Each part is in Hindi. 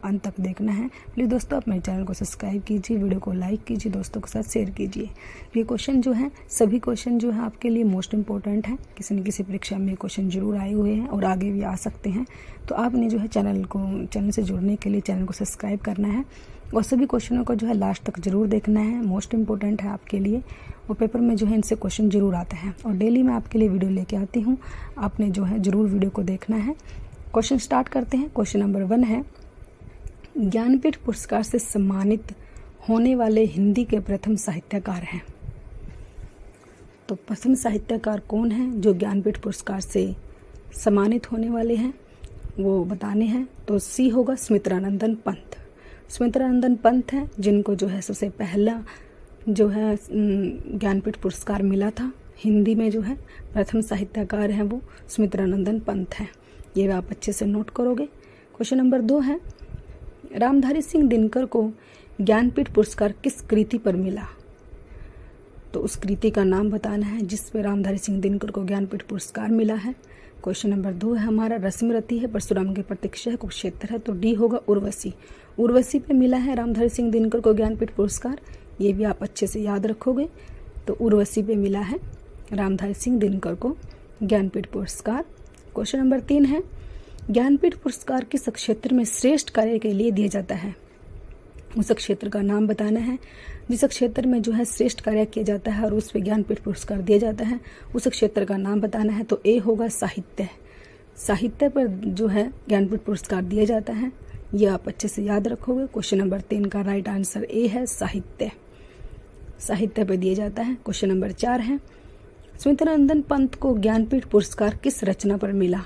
अंत तक देखना है। प्लीज़ दोस्तों आप मेरे चैनल को सब्सक्राइब कीजिए, वीडियो को लाइक कीजिए, दोस्तों के साथ शेयर कीजिए। ये क्वेश्चन जो है सभी क्वेश्चन जो है आपके लिए मोस्ट इंपॉर्टेंट है। किसी न किसी परीक्षा में क्वेश्चन जरूर आए हुए हैं और आगे भी आ सकते हैं। तो आपने जो है चैनल से जुड़ने के लिए चैनल को सब्सक्राइब करना है और सभी क्वेश्चनों को जो है लास्ट तक जरूर देखना है। मोस्ट इंपॉर्टेंट है आपके लिए और पेपर में जो है इनसे क्वेश्चन जरूर आते हैं और डेली मैं आपके लिए वीडियो लेके आती हूँ। आपने जो है जरूर वीडियो को देखना है। क्वेश्चन स्टार्ट करते हैं। क्वेश्चन नंबर 1 है, ज्ञानपीठ पुरस्कार से सम्मानित होने वाले हिंदी के प्रथम साहित्यकार हैं। तो प्रथम साहित्यकार कौन है जो ज्ञानपीठ पुरस्कार से सम्मानित होने वाले हैं वो बताने हैं। तो सी होगा सुमित्रानंदन पंत। सुमित्रानंदन पंत हैं जिनको जो है सबसे पहला जो है ज्ञानपीठ पुरस्कार मिला था। हिंदी में जो है प्रथम साहित्यकार हैं वो सुमित्रानंदन पंत हैं। ये आप अच्छे से नोट करोगे। क्वेश्चन नंबर 2 है, रामधारी सिंह दिनकर को ज्ञानपीठ पुरस्कार किस कृति पर मिला। तो उस कृति का नाम बताना है जिस पर रामधारी सिंह दिनकर को ज्ञानपीठ पुरस्कार मिला है। क्वेश्चन नंबर 2 है हमारा, रश्मिरथी है, परशुराम की प्रतीक्षा है, कुरुक्षेत्र है। तो डी होगा उर्वशी। उर्वशी पे मिला है रामधारी सिंह दिनकर को ज्ञानपीठ पुरस्कार। ये भी आप अच्छे से याद रखोगे। तो उर्वशी पे मिला है रामधारी सिंह दिनकर को ज्ञानपीठ पुरस्कार। क्वेश्चन नंबर 3 है, ज्ञानपीठ पुरस्कार किस क्षेत्र में श्रेष्ठ कार्य के लिए दिया जाता है। उस क्षेत्र का नाम बताना है जिस क्षेत्र में जो है श्रेष्ठ कार्य किया जाता है और उस पर ज्ञानपीठ पुरस्कार दिया जाता है। उस क्षेत्र का नाम बताना है। तो ए होगा साहित्य। साहित्य पर जो है ज्ञानपीठ पुरस्कार दिया जाता है। ये आप अच्छे से याद रखोगे। क्वेश्चन नंबर 3 का राइट आंसर ए है, साहित्य। साहित्य पर दिया जाता है। क्वेश्चन नंबर 4 है, सुमित्रानंदन पंत को ज्ञानपीठ पुरस्कार किस रचना पर मिला।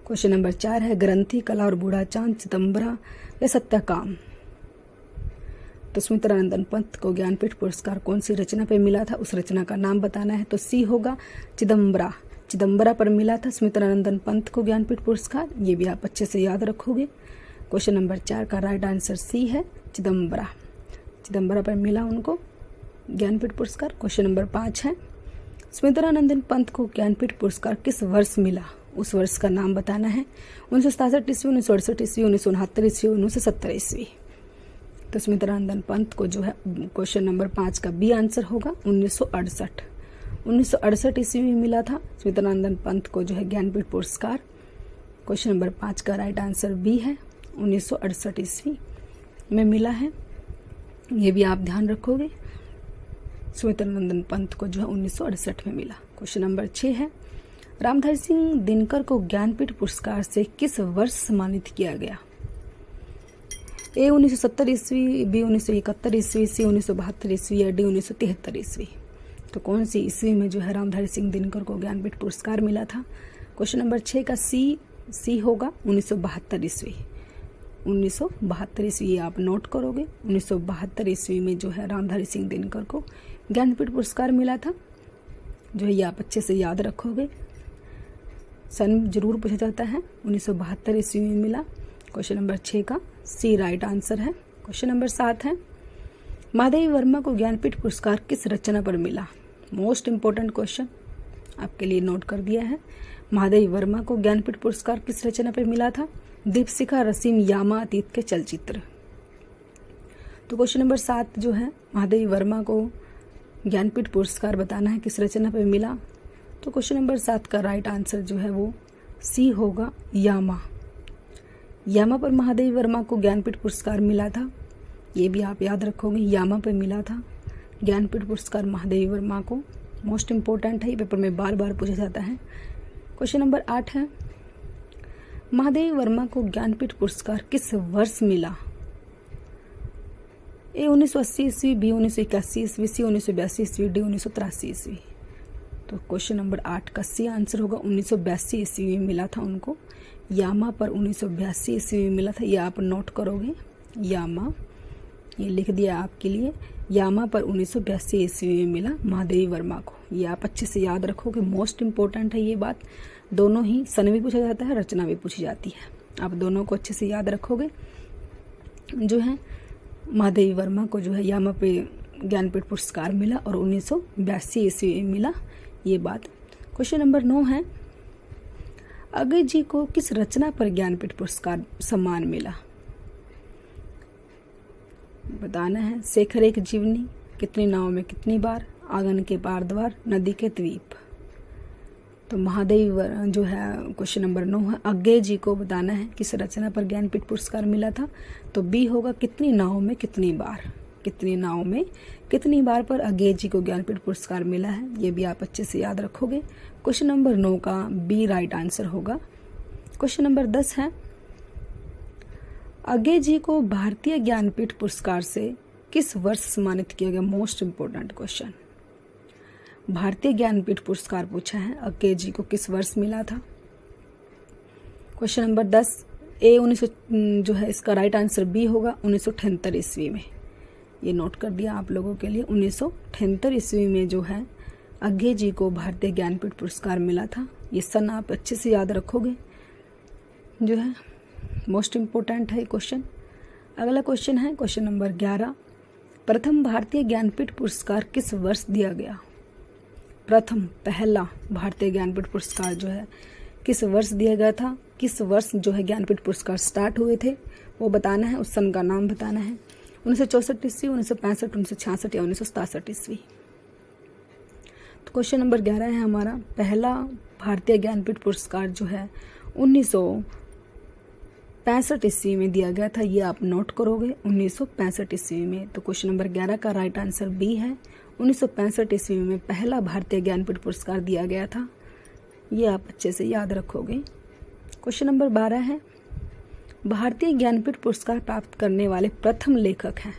क्वेश्चन नंबर 4 है, ग्रंथि, कला और बूढ़ा चांद, चिदम्बरा या सत्यकाम। तो सुमित्रानंदन पंत को ज्ञानपीठ पुरस्कार कौन सी रचना पर मिला था, उस रचना का नाम बताना है। तो सी होगा चिदम्बरा। चिदम्बरा पर मिला था सुमित्रानंदन पंत को ज्ञानपीठ पुरस्कार। ये भी आप अच्छे से याद रखोगे। क्वेश्चन नंबर 4 का राइट आंसर सी है, चिदम्बरा। चिदम्बरा पर मिला उनको ज्ञानपीठ पुरस्कार। क्वेश्चन नंबर 5 है, सुमित्रानंदन पंत को ज्ञानपीठ पुरस्कार किस वर्ष मिला, उस वर्ष का नाम बताना है। 1967 ईस्वी, 1968 ईस्वी, 1969 ईस्वी, 1970 ईस्वी। तो सुमित्रानंदन पंत को जो है क्वेश्चन नंबर 5 का बी आंसर होगा 1968। 1968 ईस्वी में मिला था सुमित्रानंदन पंत को जो है ज्ञानपीठ पुरस्कार। क्वेश्चन नंबर 5 का राइट आंसर बी है, 1968 ईस्वी में मिला है। ये भी आप ध्यान रखोगे। सुमित्रानंदन पंत को जो है 1968 में मिला। क्वेश्चन नंबर 6 है, रामधारी सिंह दिनकर को ज्ञानपीठ पुरस्कार से किस वर्ष सम्मानित किया गया। ए 1970 ईस्वी, बी 1971 ईस्वी, सी 1972 ईस्वी या डी 1973 ईस्वी। तो कौन सी ईस्वी में जो है रामधारी सिंह दिनकर को ज्ञानपीठ पुरस्कार मिला था। क्वेश्चन नंबर 6 का सी होगा 1972 ईस्वी। 1972 ईस्वी आप नोट करोगे। 1972 ईस्वी में जो है रामधारी सिंह दिनकर को ज्ञानपीठ पुरस्कार मिला था। जो है ये आप अच्छे से याद रखोगे। सन जरूर पूछा जाता है। 1972 ईस्वी में मिला। क्वेश्चन नंबर 6 का सी राइट आंसर है। क्वेश्चन नंबर 7 है, महादेवी वर्मा को ज्ञानपीठ पुरस्कार किस रचना पर मिला। मोस्ट इंपॉर्टेंट क्वेश्चन आपके लिए नोट कर दिया है। महादेवी वर्मा को ज्ञानपीठ पुरस्कार किस रचना पर मिला था। दीपशिखा, रसीम, यामा, अतीत के चलचित्र। तो क्वेश्चन नंबर 7 जो है महादेवी वर्मा को ज्ञानपीठ पुरस्कार बताना है किस रचना पर मिला। तो क्वेश्चन नंबर 7 का राइट आंसर जो है वो सी होगा, यामा। यामा पर महादेवी वर्मा को ज्ञानपीठ पुरस्कार मिला था। ये भी आप याद रखोगे। यामा पर मिला था ज्ञानपीठ पुरस्कार महादेवी वर्मा को। मोस्ट इंपॉर्टेंट है, ये पेपर में बार बार पूछा जाता है। क्वेश्चन नंबर 8 है, महादेवी वर्मा को ज्ञानपीठ पुरस्कार किस वर्ष मिला। ए 1980 ईस्वी, बी 1981 ईस्वी, सी 1982 ईस्वी, डी 1983 ईस्वी। तो क्वेश्चन नंबर 8 का सी आंसर होगा 1982 ईस्वी में मिला था उनको। यामा पर 1982 ईस्वी में मिला था। ये आप नोट करोगे। यामा, ये लिख दिया आपके लिए। यामा पर 1982 ईस्वी में मिला महादेवी वर्मा को। ये आप अच्छे से याद रखोगे। मोस्ट इंपॉर्टेंट है ये बात। दोनों ही सन भी पूछा जाता है, रचना भी पूछी जाती है। आप दोनों को अच्छे से याद रखोगे। जो है महादेवी वर्मा को जो है यामा पे ज्ञानपीठ पुरस्कार मिला और 1982 ईस्वी में मिला। ये बात। क्वेश्चन नंबर 9 है, अगे जी को किस रचना पर ज्ञानपीठ पुरस्कार सम्मान मिला? बताना है। शेखर एक जीवनी, कितनी नाव में कितनी बार, आंगन के पार द्वार, नदी के द्वीप। तो महादेव जो है क्वेश्चन नंबर 9 है। अज्ञे जी को बताना है किस रचना पर ज्ञानपीठ पुरस्कार मिला था? तो बी होगा कितनी नाव में कितनी बार। कितनी नाव में कितनी बार पर अज्ञे जी को ज्ञानपीठ पुरस्कार मिला है, ये भी आप अच्छे से याद रखोगे। क्वेश्चन नंबर 9 का बी राइट आंसर होगा। क्वेश्चन नंबर 10 है, अज्ञे जी को भारतीय ज्ञानपीठ पुरस्कार से किस वर्ष सम्मानित किया गया? Most important question. भारतीय ज्ञानपीठ पुरस्कार पूछा है, अज्ञे जी को किस वर्ष मिला था? क्वेश्चन नंबर 10 ए 1900 जो है इसका राइट आंसर बी होगा 1978 ईस्वी में। ये नोट कर दिया आप लोगों के लिए। 1978 ईस्वी में जो है अज्ञे जी को भारतीय ज्ञानपीठ पुरस्कार मिला था। ये सन आप अच्छे से याद रखोगे, जो है मोस्ट इम्पोर्टेंट है क्वेश्चन। अगला क्वेश्चन है क्वेश्चन नंबर 11, प्रथम भारतीय ज्ञानपीठ पुरस्कार किस वर्ष दिया गया? प्रथम पहला भारतीय ज्ञानपीठ पुरस्कार जो है किस वर्ष दिया गया था? किस वर्ष जो है ज्ञानपीठ पुरस्कार स्टार्ट हुए थे वो बताना है, उस सन का नाम बताना है। 1964 ईस्वी, 1965, 1966 या 1967 ईस्वी। तो क्वेश्चन नंबर 11 है हमारा, पहला भारतीय ज्ञानपीठ पुरस्कार जो है 1965 ईस्वी में दिया गया था। ये आप नोट करोगे 1965 ईस्वी में। तो क्वेश्चन नंबर 11 का राइट आंसर बी है। 1965 ईस्वी में पहला भारतीय ज्ञानपीठ पुरस्कार दिया गया था। ये आप अच्छे से याद रखोगे। क्वेश्चन नंबर 12 है, भारतीय ज्ञानपीठ पुरस्कार प्राप्त करने वाले प्रथम लेखक हैं।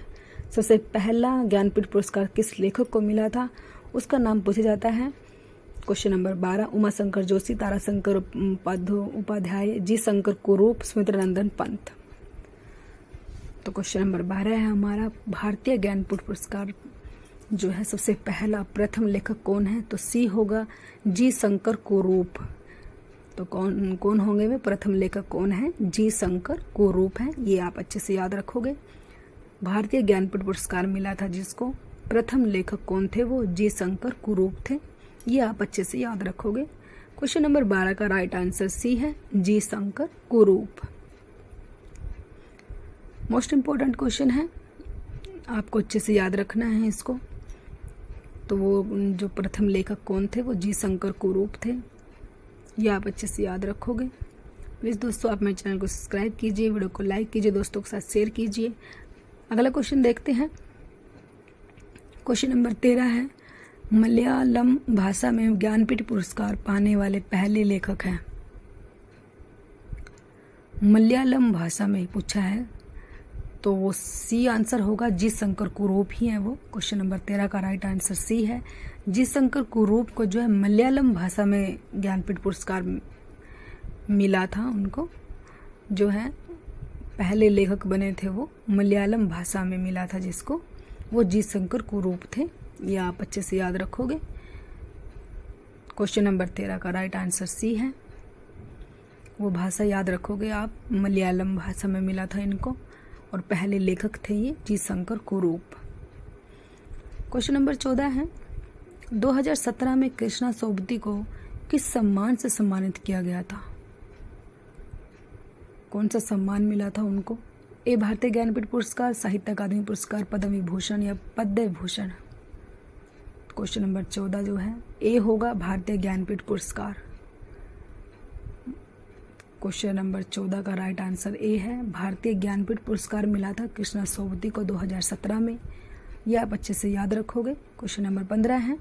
सबसे पहला ज्ञानपीठ पुरस्कार किस लेखक को मिला था, उसका नाम पूछा जाता है। क्वेश्चन नंबर 12, उमाशंकर जोशी, ताराशंकर उपाध्याय, जी शंकर कुरूप, सुमित्रानंदन पंत। तो क्वेश्चन नंबर 12 है हमारा, भारतीय ज्ञानपीठ पुरस्कार जो है सबसे पहला प्रथम लेखक कौन है? तो सी होगा जी शंकर कुरूप। तो कौन होंगे वे प्रथम लेखक कौन है? जी शंकर कुरूप है। ये आप अच्छे से याद रखोगे। भारतीय ज्ञानपीठ पुरस्कार मिला था जिसको, प्रथम लेखक कौन थे? वो जी शंकर कुरूप थे। ये आप अच्छे से याद रखोगे। क्वेश्चन नंबर 12 का राइट आंसर सी है, जी शंकर कुरूप। मोस्ट इंपोर्टेंट क्वेश्चन है, आपको अच्छे से याद रखना है इसको। तो वो जो प्रथम लेखक कौन थे? वो जी शंकर कुरूप थे। ये आप अच्छे से याद रखोगे। प्लीज़ दोस्तों आप मेरे चैनल को सब्सक्राइब कीजिए, वीडियो को लाइक कीजिए, दोस्तों के साथ शेयर कीजिए। अगला क्वेश्चन देखते हैं। क्वेश्चन नंबर 13 है, मलयालम भाषा में ज्ञानपीठ पुरस्कार पाने वाले पहले लेखक हैं। मलयालम भाषा में पूछा है, तो वो सी आंसर होगा, जी शंकर कुरूप ही है वो। क्वेश्चन नंबर 13 का राइट आंसर सी है। जी शंकर कुरूप को जो है मलयालम भाषा में ज्ञानपीठ पुरस्कार मिला था। उनको जो है पहले लेखक बने थे वो मलयालम भाषा में मिला था जिसको, वो जी शंकर कुरूप थे। ये आप अच्छे से याद रखोगे। क्वेश्चन नंबर 13 का राइट आंसर सी है। वो भाषा याद रखोगे आप, मलयालम भाषा में मिला था इनको और पहले लेखक थे ये जी शंकर कुरूप। क्वेश्चन नंबर 14 है, 2017 में कृष्णा सोबती को किस सम्मान से सम्मानित किया गया था? कौन सा सम्मान मिला था उनको? ए भारतीय ज्ञानपीठ पुरस्कार, साहित्य अकादमी पुरस्कार, पद्म विभूषण या पद्म भूषण। क्वेश्चन नंबर 14 जो है ए होगा, भारतीय ज्ञानपीठ पुरस्कार। क्वेश्चन नंबर 14 का राइट आंसर ए है, भारतीय ज्ञानपीठ पुरस्कार मिला था कृष्णा सोबती को 2017 में। यह आप अच्छे से याद रखोगे। क्वेश्चन नंबर 15 है,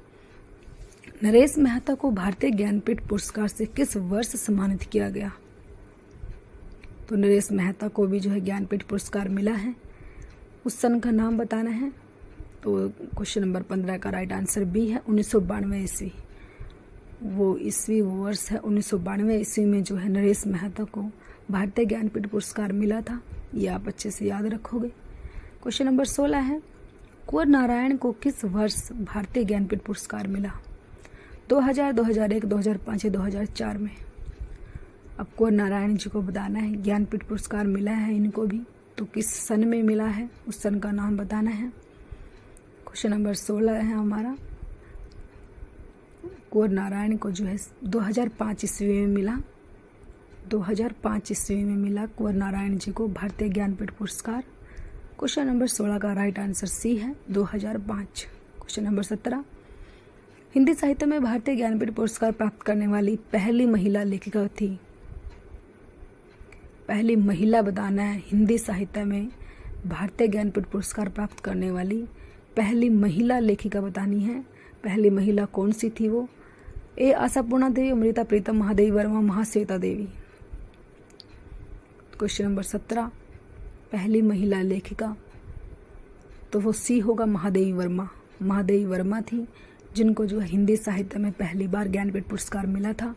नरेश मेहता को भारतीय ज्ञानपीठ पुरस्कार से किस वर्ष सम्मानित किया गया? तो नरेश मेहता को भी जो है ज्ञानपीठ पुरस्कार मिला है, उस सन का नाम बताना है। तो क्वेश्चन नंबर 15 का राइट आंसर बी है, 1992 ईस्वी। वो ईस्वी वर्ष है 1992 ईस्वी में जो है नरेश मेहता को भारतीय ज्ञानपीठ पुरस्कार मिला था। ये आप अच्छे से याद रखोगे। क्वेश्चन नंबर 16 है, कुंवर नारायण को किस वर्ष भारतीय ज्ञानपीठ पुरस्कार मिला? 2000, 2001, 2005 या 2004 में। अब कुंवर नारायण जी को बताना है, ज्ञानपीठ पुरस्कार मिला है इनको भी, तो किस सन में मिला है, उस सन का नाम बताना है। क्वेश्चन नंबर 16 है हमारा, कुंवर नारायण को जो है 2005 ईस्वी में मिला। 2005 ईस्वी में मिला कुंवर नारायण जी को भारतीय ज्ञानपीठ पुरस्कार। क्वेश्चन नंबर 16 का राइट आंसर सी है 2005। क्वेश्चन नंबर 17, हिंदी साहित्य में भारतीय ज्ञानपीठ पुरस्कार प्राप्त करने वाली पहली महिला लेखिका थी। पहली महिला बताना है, हिंदी साहित्य में भारतीय ज्ञानपीठ पुरस्कार प्राप्त करने वाली पहली महिला लेखिका बतानी है। पहली महिला कौन सी थी वो? ए आशापूर्णा देवी, अमृता प्रीतम, महादेवी वर्मा, महाश्वेता देवी। क्वेश्चन नंबर 17, पहली महिला लेखिका तो वो सी होगा महादेवी वर्मा। महादेवी वर्मा थी जिनको जो है हिंदी साहित्य में पहली बार ज्ञानपीठ पुरस्कार मिला था,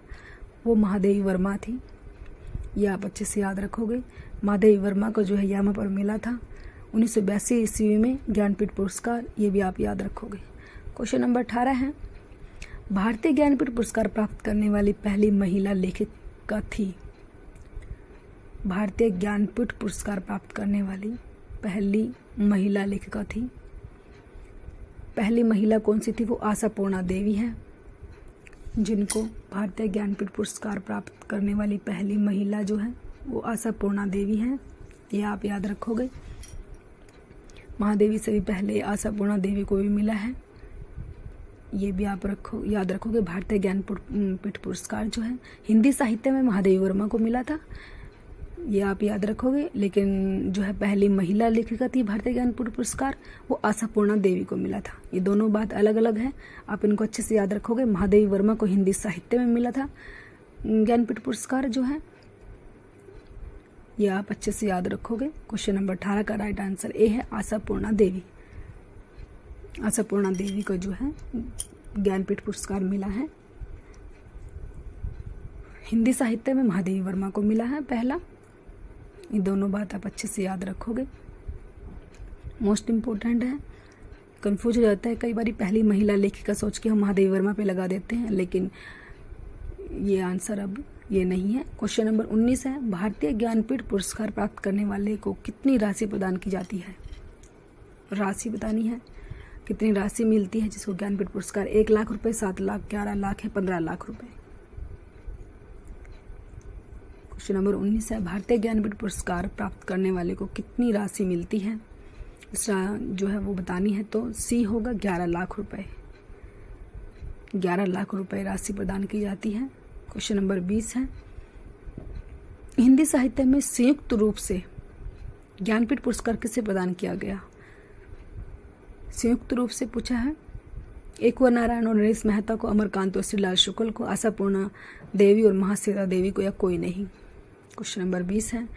वो महादेवी वर्मा थी। ये आप अच्छे से याद रखोगे। महादेवी वर्मा को जो है यहाँ पर मिला था 1982 ईस्वी में ज्ञानपीठ पुरस्कार, ये भी आप याद रखोगे। क्वेश्चन नंबर 18 है, भारतीय ज्ञानपीठ पुरस्कार प्राप्त करने वाली पहली महिला लेखिका थी। भारतीय ज्ञानपीठ पुरस्कार प्राप्त करने वाली पहली महिला लेखिका थी। पहली महिला कौन सी थी? वो आशापूर्णा देवी है, जिनको भारतीय ज्ञानपीठ पुरस्कार प्राप्त करने वाली पहली महिला जो है वो आशापूर्णा देवी है। ये आप याद रखोगे। महादेवी से भी पहले आशापूर्णा देवी को भी मिला है, ये भी आप याद रखोगे। भारतीय ज्ञानपीठ पुरस्कार जो है हिंदी साहित्य में महादेवी वर्मा को मिला था, ये आप याद रखोगे। लेकिन जो है पहली महिला लेखिका थी भारतीय ज्ञानपीठ पुरस्कार, वो आशापूर्णा देवी को मिला था। ये दोनों बात अलग अलग है, आप इनको अच्छे से याद रखोगे। महादेवी वर्मा को हिंदी साहित्य में मिला था ज्ञानपीठ पुरस्कार जो है, ये आप अच्छे से याद रखोगे। क्वेश्चन नंबर 18 का राइट आंसर ए है आशापूर्णा देवी। आशापूर्णा देवी को जो है ज्ञानपीठ पुरस्कार मिला है। हिंदी साहित्य में महादेवी वर्मा को मिला है पहला। ये दोनों बात आप अच्छे से याद रखोगे, मोस्ट इम्पोर्टेंट है। कंफ्यूज हो जाता है कई बार, पहली महिला लेखिका सोच के हम महादेवी वर्मा पे लगा देते हैं, लेकिन ये आंसर अब ये नहीं है। क्वेश्चन नंबर 19 है, भारतीय ज्ञानपीठ पुरस्कार प्राप्त करने वाले को कितनी राशि प्रदान की जाती है? राशि बतानी है, कितनी राशि मिलती है जिसको ज्ञानपीठ पुरस्कार? 1 लाख रुपए, 7 लाख, 11 लाख है, 15 लाख रुपए। क्वेश्चन नंबर 19 है, भारतीय ज्ञानपीठ पुरस्कार प्राप्त करने वाले को कितनी राशि मिलती है? इसका जो है वो बतानी है, तो सी होगा 11 लाख रुपए। 11 लाख रुपए राशि प्रदान की जाती है। क्वेश्चन नंबर 20 है, हिंदी साहित्य में संयुक्त रूप से ज्ञानपीठ पुरस्कार किसे प्रदान किया गया? संयुक्त रूप से पूछा है। एक कुंवर नारायण और नरेश मेहता को, अमरकांत और श्रीलाल शुक्ल को, आशापूर्णा देवी और महाश्वेता देवी को, या कोई नहीं। क्वेश्चन नंबर 20 है,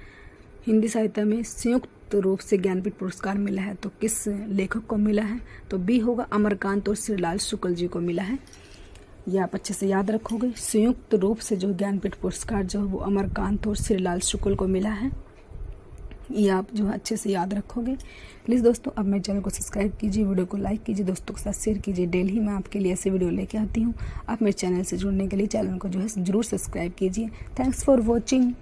हिंदी साहित्य में संयुक्त रूप से ज्ञानपीठ पुरस्कार मिला है तो किस लेखक को मिला है? तो बी होगा अमरकांत और श्रीलाल शुक्ल जी को मिला है। ये आप अच्छे से याद रखोगे। संयुक्त रूप से जो ज्ञानपीठ पुरस्कार जो है वो अमरकांत और श्रीलाल शुक्ल को मिला है, ये आप जो है अच्छे से याद रखोगे। प्लीज़ दोस्तों अब मेरे चैनल को सब्सक्राइब कीजिए, वीडियो को लाइक कीजिए, दोस्तों के साथ शेयर कीजिए। डेली मैं आपके लिए ऐसे वीडियो लेके आती हूँ। आप मेरे चैनल से जुड़ने के लिए चैनल को जो है जरूर सब्सक्राइब कीजिए। Thanks for watching.